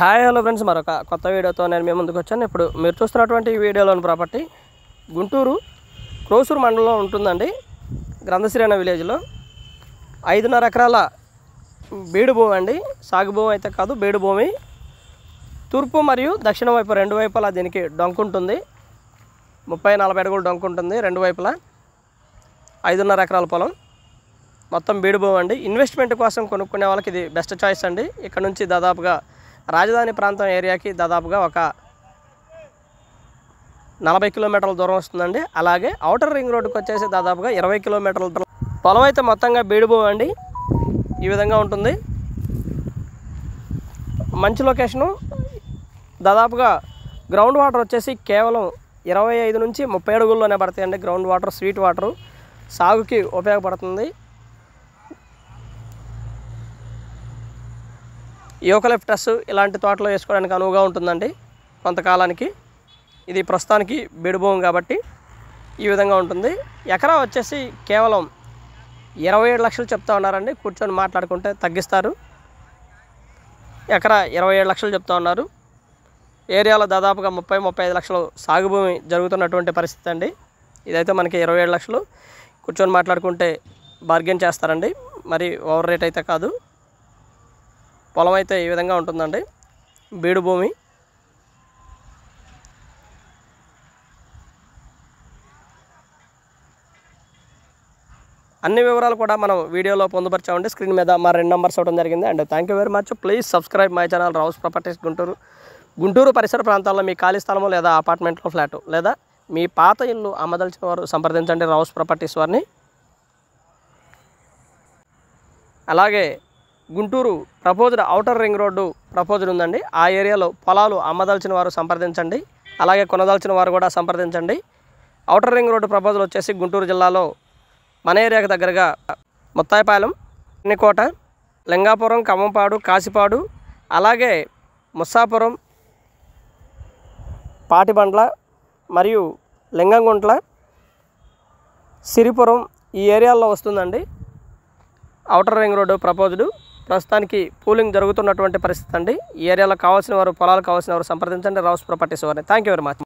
Hi hello friends, మరొక కొత్త వీడియోతో నేను మీ ముందుకు వచ్చాను. ఇప్పుడు మీరు చూస్తున్నటువంటి ఈ వీడియోలోని ప్రాపర్టీ గుంటూరు క్రోసూరు మండలంలో ఉంటుందండి. గ్రంథశ్రీ అనే విలేజ్లో 5.5 ఎకరాల బీడు భూమి అండి. సాగు భూమి అయితే కాదు, బీడు భూమి. తూర్పు మరియు దక్షిణ వైపు రెండు వైపులా దీనికి డొంకు ఉంటుంది. 30-40 అడుగులు డొంకు ఉంటుంది రెండు వైపులా. 5.5 ఎకరాల పొలం, మొత్తం బీడు భూమి అండి. ఇన్వెస్ట్మెంట్ కోసం కొనుక్కునే వాళ్ళకి ఇది బెస్ట్ చాయిస్ అండి. ఇక్కడ నుంచి దాదాపుగా రాజధాని ప్రాంతం ఏరియాకి దాదాపుగా ఒక 40 కిలోమీటర్ల దూరం వస్తుందండి. అలాగే ఔటర్ రింగ్ రోడ్డుకి వచ్చేసి దాదాపుగా 20 కిలోమీటర్ల దూరం. పొలం అయితే మొత్తంగా బీడు భూమి అండి. ఈ విధంగా ఉంటుంది. మంచి లొకేషను. దాదాపుగా గ్రౌండ్ వాటర్ వచ్చేసి కేవలం 25 నుంచి 30 అడుగుల్లోనే పడతాయండి. గ్రౌండ్ వాటర్, స్వీట్ వాటరు సాగుకి ఉపయోగపడుతుంది. యూకలిప్టస్ ఇలాంటి తోటలో వేసుకోవడానికి అనువుగా ఉంటుందండి కొంతకాలానికి. ఇది ప్రస్తుతానికి బీడు భూమి కాబట్టి ఈ విధంగా ఉంటుంది. ఎకరా వచ్చేసి కేవలం 27 లక్షలు చెప్తా ఉన్నారండి. కూర్చొని మాట్లాడుకుంటే తగ్గిస్తారు. ఎకరా 27 లక్షలు చెప్తా ఉన్నారు. ఏరియాలో దాదాపుగా 30-35 లక్షలు సాగు భూమి జరుగుతున్నటువంటి పరిస్థితి అండి. ఇదైతే మనకి 27 లక్షలు. కూర్చొని మాట్లాడుకుంటే బార్గెన్ చేస్తారండి. మరి ఓవర్ రేట్ అయితే కాదు. పొలం అయితే ఈ విధంగా ఉంటుందండి, బీడు భూమి. అన్ని వివరాలు కూడా మనం వీడియోలో పొందుపరిచామండి. స్క్రీన్ మీద మా 2 నెంబర్స్ ఇవ్వడం జరిగింది. And thank you very much. Please subscribe my channel Rao's properties Guntur పరిసర ప్రాంతాల్లో మీ ఖాళీ స్థలము లేదా అపార్ట్మెంట్లో ఫ్లాటు లేదా మీ పాత ఇల్లు అమ్మదలిచిన వారు సంప్రదించండి రావుస్ ప్రాపర్టీస్ వారిని. అలాగే Guntur proposed outer ring road proposed ఉందండి. ఆ ఏరియాలో పొలాలు అమ్మదలిచిన వారు సంప్రదించండి. అలాగే కొనదలిచిన వారు కూడా సంప్రదించండి. ఔటర్ రింగ్ రోడ్డు ప్రపోజల్ వచ్చేసి గుంటూరు జిల్లాలో మన ఏరియాకి దగ్గరగా ముత్తాయిపాలెం, ఎన్నికోట, లింగాపురం, ఖమ్మంపాడు, కాశీపాడు, అలాగే ముస్సాపురం, పాటిబండ్ల మరియు లింగంగుంట్ల, సిరిపురం ఈ ఏరియాల్లో వస్తుందండి. ఔటర్ రింగ్ రోడ్డు ప్రపోజ్డ్ ప్రస్తుతానికి పూలింగ్ జరుగుతున్నటువంటి పరిస్థితి అండి. ఈ ఏరియాలో కావాల్సిన వారు, పొలాలు కావాల్సిన వారు సంప్రదించండి రావుస్ ప్రాపర్టీస్ వారిని. Thank you very much.